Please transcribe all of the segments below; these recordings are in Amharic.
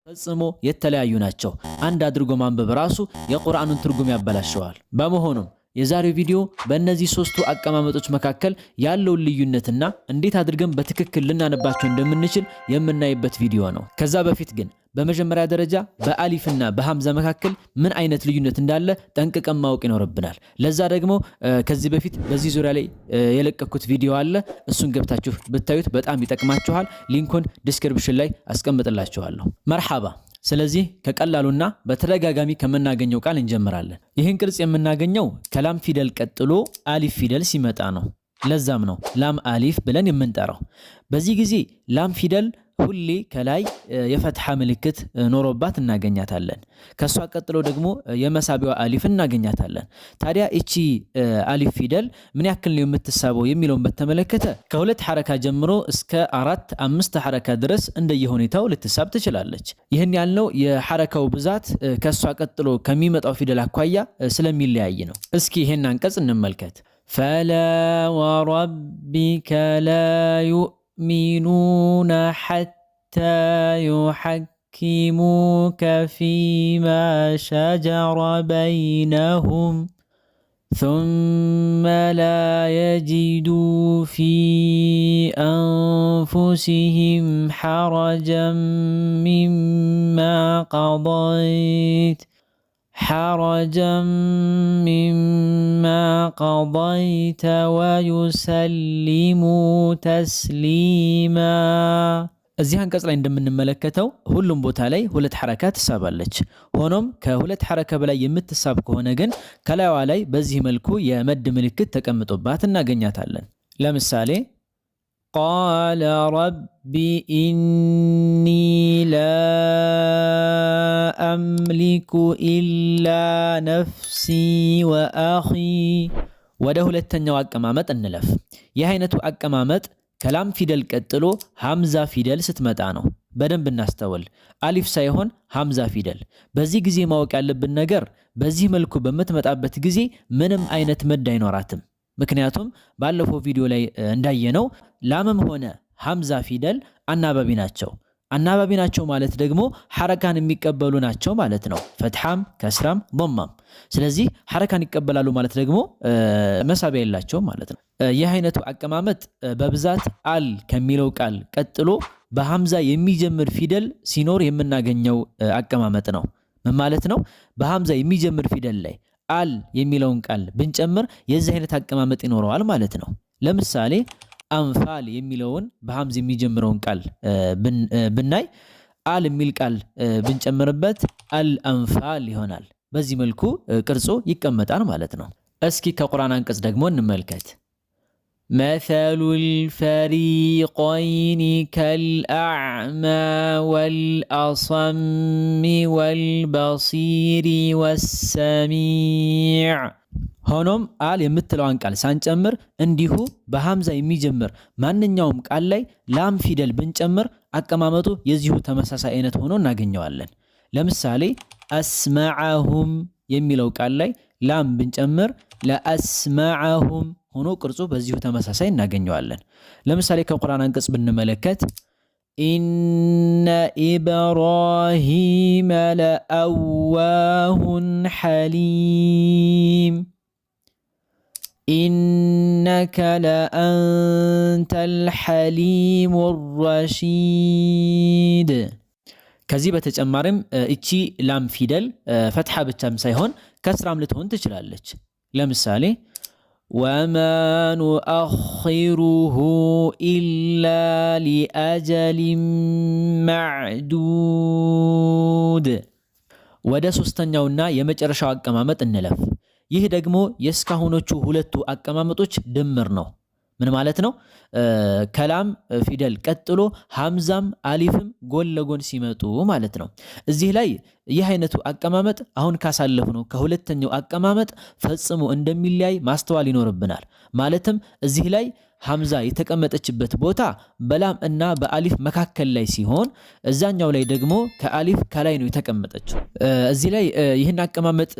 ፈጽሞ የተለያዩ ናቸው። አንድ አድርጎ ማንበብ ራሱ የቁርአኑን ትርጉም ያበላሸዋል። በመሆኑም የዛሬው ቪዲዮ በእነዚህ ሶስቱ አቀማመጦች መካከል ያለውን ልዩነትና እንዴት አድርገን በትክክል ልናነባቸው እንደምንችል የምናይበት ቪዲዮ ነው። ከዛ በፊት ግን በመጀመሪያ ደረጃ በአሊፍና በሐምዛ መካከል ምን አይነት ልዩነት እንዳለ ጠንቅቀን ማወቅ ይኖርብናል። ለዛ ደግሞ ከዚህ በፊት በዚህ ዙሪያ ላይ የለቀኩት ቪዲዮ አለ። እሱን ገብታችሁ ብታዩት በጣም ይጠቅማችኋል። ሊንኩን ዲስክሪፕሽን ላይ አስቀምጥላችኋለሁ። መርሐባ። ስለዚህ ከቀላሉና በተደጋጋሚ ከምናገኘው ቃል እንጀምራለን። ይህን ቅርጽ የምናገኘው ከላም ፊደል ቀጥሎ አሊፍ ፊደል ሲመጣ ነው። ለዛም ነው ላም አሊፍ ብለን የምንጠራው። በዚህ ጊዜ ላም ፊደል ሁሌ ከላይ የፈትሐ ምልክት ኖሮባት እናገኛታለን። ከሷ ቀጥሎ ደግሞ የመሳቢያዋ አሊፍ እናገኛታለን። ታዲያ እቺ አሊፍ ፊደል ምን ያክል ነው የምትሳበው የሚለውን በተመለከተ ከሁለት ሐረካ ጀምሮ እስከ 4-5 ሐረካ ድረስ እንደየሁኔታው ልትሳብ ትችላለች። ይህን ያልነው የሐረካው ብዛት ከሷ ቀጥሎ ከሚመጣው ፊደል አኳያ ስለሚለያይ ነው። እስኪ ይሄን አንቀጽ እንመልከት። ፈላ ወረቢከ ላ يؤمنون حتى يحكموك فيما شجر بينهم ثم لا يجدوا في أنفسهم حرجا مما قضيت ويسلموا تسليما እዚህ አንቀጽ ላይ እንደምንመለከተው ሁሉም ቦታ ላይ ሁለት ሐረካት ትሳባለች። ሆኖም ከሁለት ሐረካ በላይ የምትሳብ ከሆነ ግን ከላይዋ ላይ በዚህ መልኩ የመድ ምልክት ተቀምጦባት እናገኛታለን። ለምሳሌ قال رب إني لا أملك إلا نفسي وأخي ወደ ሁለተኛው አቀማመጥ እንለፍ። ይህ አይነቱ አቀማመጥ ከላም ፊደል ቀጥሎ ሐምዛ ፊደል ስትመጣ ነው። በደንብ እናስተውል። አሊፍ ሳይሆን ሐምዛ ፊደል። በዚህ ጊዜ ማወቅ ያለብን ነገር በዚህ መልኩ በምትመጣበት ጊዜ ምንም አይነት መድ አይኖራትም። ምክንያቱም ባለፈው ቪዲዮ ላይ እንዳየነው ላምም ሆነ ሐምዛ ፊደል አናባቢ ናቸው። አናባቢ ናቸው ማለት ደግሞ ሐረካን የሚቀበሉ ናቸው ማለት ነው። ፈትሐም፣ ከስራም፣ ضማም። ስለዚህ ሐረካን ይቀበላሉ ማለት ደግሞ መሳቢያ የላቸውም ማለት ነው። ይህ አይነቱ አቀማመጥ በብዛት አል ከሚለው ቃል ቀጥሎ በሐምዛ የሚጀምር ፊደል ሲኖር የምናገኘው አቀማመጥ ነው። ምን ማለት ነው? በሐምዛ የሚጀምር ፊደል ላይ አል የሚለውን ቃል ብንጨምር የዚህ አይነት አቀማመጥ ይኖረዋል ማለት ነው። ለምሳሌ አንፋል የሚለውን በሐምዝ የሚጀምረውን ቃል ብናይ አል የሚል ቃል ብንጨምርበት አልአንፋል ይሆናል። በዚህ መልኩ ቅርጹ ይቀመጣል ማለት ነው። እስኪ ከቁርአን አንቀጽ ደግሞ እንመልከት። مثل الفريقين كالأعمى والأصم والبصير والسميع ሆኖም አል የምትለዋን ቃል ሳንጨምር እንዲሁ በሐምዛ የሚጀምር ማንኛውም ቃል ላይ ላም ፊደል ብንጨምር አቀማመጡ የዚሁ ተመሳሳይ አይነት ሆኖ እናገኘዋለን። ለምሳሌ አስማዐሁም የሚለው ቃል ላይ ላም ብንጨምር ለአስማዐሁም ሆኖ ቅርጹ በዚሁ ተመሳሳይ እናገኘዋለን። ለምሳሌ ከቁርአን አንቀጽ ብንመለከት ኢነ ኢብራሂመ ለአዋሁን ሐሊም ኢነከ ለአንተል ሐሊሙ ረሺድ። ከዚህ በተጨማሪም እቺ ላም ፊደል ፈትሐ ብቻም ሳይሆን ከስራም ልትሆን ትችላለች። ለምሳሌ ወማ ኑአኺሩሁ ኢላ ሊአጀሊን ማዕዱድ። ወደ ሶስተኛውና የመጨረሻው አቀማመጥ እንለፍ። ይህ ደግሞ የእስካሁኖቹ ሁለቱ አቀማመጦች ድምር ነው። ምን ማለት ነው? ከላም ፊደል ቀጥሎ ሐምዛም አሊፍም ጎን ለጎን ሲመጡ ማለት ነው። እዚህ ላይ ይህ አይነቱ አቀማመጥ አሁን ካሳለፍነው ከሁለተኛው አቀማመጥ ፈጽሞ እንደሚለያይ ማስተዋል ይኖርብናል። ማለትም እዚህ ላይ ሐምዛ የተቀመጠችበት ቦታ በላም እና በአሊፍ መካከል ላይ ሲሆን እዛኛው ላይ ደግሞ ከአሊፍ ከላይ ነው የተቀመጠችው። እዚህ ላይ ይህን አቀማመጥ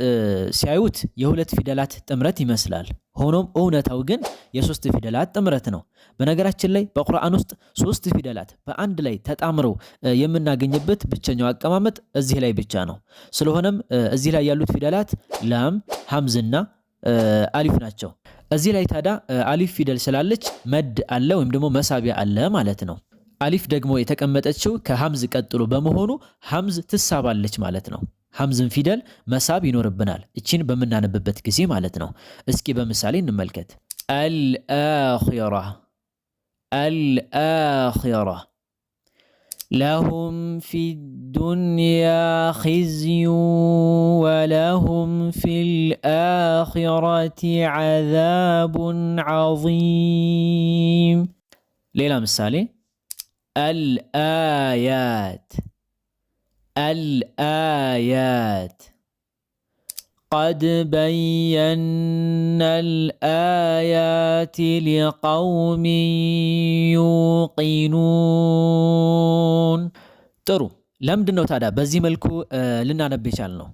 ሲያዩት የሁለት ፊደላት ጥምረት ይመስላል። ሆኖም እውነታው ግን የሶስት ፊደላት ጥምረት ነው። በነገራችን ላይ በቁርአን ውስጥ ሶስት ፊደላት በአንድ ላይ ተጣምረው የምናገኝበት ብቸኛው አቀማመጥ እዚህ ላይ ብቻ ነው። ስለሆነም እዚህ ላይ ያሉት ፊደላት ላም፣ ሐምዝና አሊፍ ናቸው። እዚህ ላይ ታዲያ አሊፍ ፊደል ስላለች መድ አለ ወይም ደግሞ መሳቢያ አለ ማለት ነው። አሊፍ ደግሞ የተቀመጠችው ከሐምዝ ቀጥሎ በመሆኑ ሐምዝ ትሳባለች ማለት ነው። ሐምዝን ፊደል መሳብ ይኖርብናል እቺን በምናነብበት ጊዜ ማለት ነው። እስኪ በምሳሌ እንመልከት። አልአኺራ አልአኺራ ለሁም ፊ ዱንያ ኺዝዩ ወለሁም ፊል አኺረቲ ዐዛቡን ዐዚም። ሌላ ምሳሌ አልአያት الآيات قد بينا الآيات لقوم يوقنون ጥሩ ለምንድን ነው ታዲያ በዚህ መልኩ ልናነብ የቻልነው?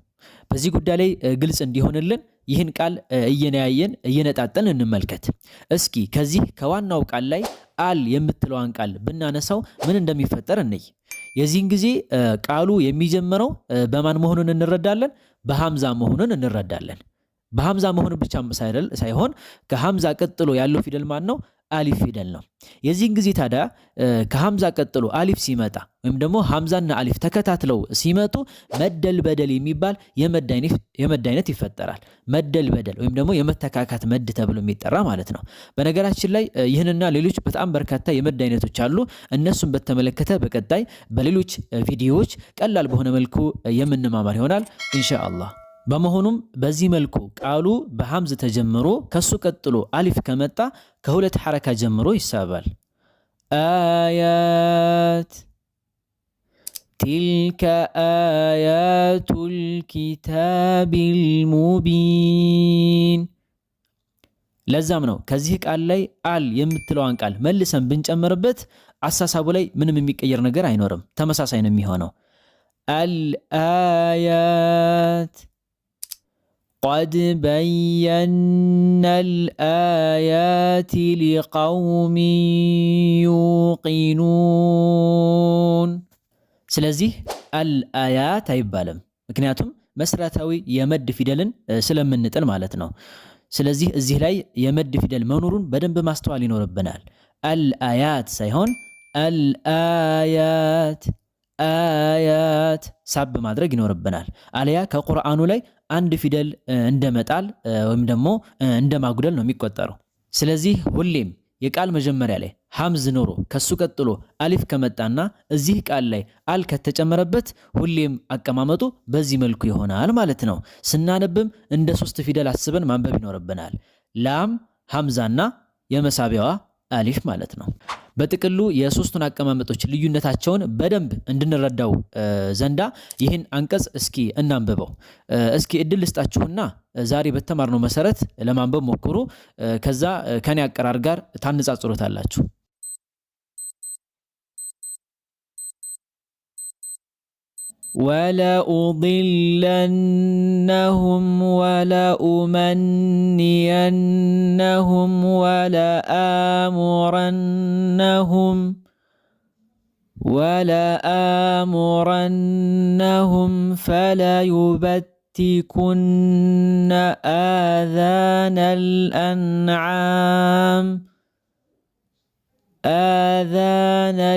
በዚህ ጉዳይ ላይ ግልጽ እንዲሆንልን ይህን ቃል እየነያየን እየነጣጠን እንመልከት። እስኪ ከዚህ ከዋናው ቃል ላይ አል የምትለዋን ቃል ብናነሳው ምን እንደሚፈጠር እንይ። የዚህን ጊዜ ቃሉ የሚጀምረው በማን መሆኑን እንረዳለን? በሐምዛ መሆኑን እንረዳለን። በሐምዛ መሆኑን ብቻ ሳይሆን ከሐምዛ ቀጥሎ ያለው ፊደል ማን ነው? አሊፍ ፊደል ነው። የዚህን ጊዜ ታዲያ ከሐምዛ ቀጥሎ አሊፍ ሲመጣ ወይም ደግሞ ሐምዛና አሊፍ ተከታትለው ሲመጡ መደል በደል የሚባል የመድ አይነት ይፈጠራል። መደል በደል ወይም ደግሞ የመተካካት መድ ተብሎ የሚጠራ ማለት ነው። በነገራችን ላይ ይህንና ሌሎች በጣም በርካታ የመድ አይነቶች አሉ። እነሱን በተመለከተ በቀጣይ በሌሎች ቪዲዮዎች ቀላል በሆነ መልኩ የምንማማር ይሆናል ኢንሻአላህ። በመሆኑም በዚህ መልኩ ቃሉ በሐምዝ ተጀምሮ ከሱ ቀጥሎ አሊፍ ከመጣ ከሁለት ሐረካ ጀምሮ ይሳባል። አያት ቲልከ አያቱል ኪታቢል ሙቢን። ለዛም ነው ከዚህ ቃል ላይ አል የምትለዋን ቃል መልሰን ብንጨምርበት አሳሳቡ ላይ ምንም የሚቀየር ነገር አይኖርም፣ ተመሳሳይ ነው የሚሆነው። አልአያት قد بينا الآيات لقوم يوقنون ስለዚህ አልአያት አይባልም፣ ምክንያቱም መስራታዊ የመድ ፊደልን ስለምንጥል ማለት ነው። ስለዚህ እዚህ ላይ የመድ ፊደል መኖሩን በደንብ ማስተዋል ይኖርብናል። አልአያት ሳይሆን አልአያት አያት ሳብ ማድረግ ይኖርብናል። አለያ ከቁርአኑ ላይ አንድ ፊደል እንደመጣል ወይም ደግሞ እንደማጉደል ነው የሚቆጠረው። ስለዚህ ሁሌም የቃል መጀመሪያ ላይ ሐምዝ ኖሮ ከሱ ቀጥሎ አሊፍ ከመጣና እዚህ ቃል ላይ አል ከተጨመረበት ሁሌም አቀማመጡ በዚህ መልኩ ይሆናል ማለት ነው። ስናነብም እንደ ሶስት ፊደል አስበን ማንበብ ይኖርብናል። ላም፣ ሐምዛና የመሳቢያዋ አሊፍ ማለት ነው። በጥቅሉ የሶስቱን አቀማመጦች ልዩነታቸውን በደንብ እንድንረዳው ዘንዳ ይህን አንቀጽ እስኪ እናንብበው። እስኪ እድል ልስጣችሁና ዛሬ በተማርነው መሰረት ለማንበብ ሞክሩ። ከዛ ከኔ አቀራር ጋር ታነጻጽሩታላችሁ። ولأضلنهم ولأمنينهم ولآمرنهم فليبتكن آذان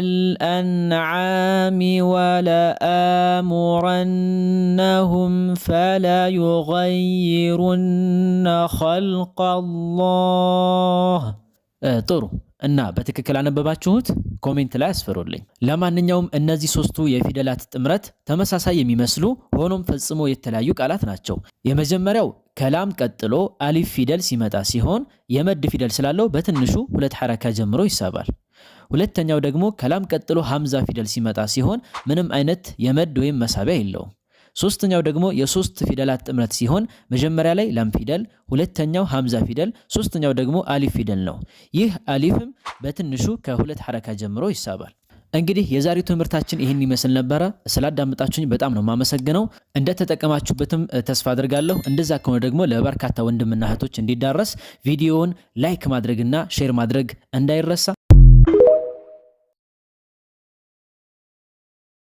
الأنعام ولآمرنهم فليغيرن خلق الله። ጥሩ እና በትክክል አነበባችሁት? ኮሜንት ላይ አስፈሩልኝ። ለማንኛውም እነዚህ ሶስቱ የፊደላት ጥምረት ተመሳሳይ የሚመስሉ ሆኖም ፈጽሞ የተለያዩ ቃላት ናቸው። የመጀመሪያው ከላም ቀጥሎ አሊፍ ፊደል ሲመጣ ሲሆን የመድ ፊደል ስላለው በትንሹ ሁለት ሐረካ ጀምሮ ይሳባል። ሁለተኛው ደግሞ ከላም ቀጥሎ ሐምዛ ፊደል ሲመጣ ሲሆን ምንም አይነት የመድ ወይም መሳቢያ የለውም። ሶስተኛው ደግሞ የሶስት ፊደላት ጥምረት ሲሆን መጀመሪያ ላይ ለም ፊደል፣ ሁለተኛው ሐምዛ ፊደል፣ ሶስተኛው ደግሞ አሊፍ ፊደል ነው። ይህ አሊፍም በትንሹ ከሁለት ሐረካ ጀምሮ ይሳባል። እንግዲህ የዛሬው ትምህርታችን ይህን ይመስል ነበረ። ስላዳመጣችሁኝ በጣም ነው የማመሰግነው። እንደተጠቀማችሁበትም ተስፋ አድርጋለሁ። እንደዛ ከሆነ ደግሞ ለበርካታ ወንድምና እህቶች እንዲዳረስ ቪዲዮውን ላይክ ማድረግና ሼር ማድረግ እንዳይረሳ።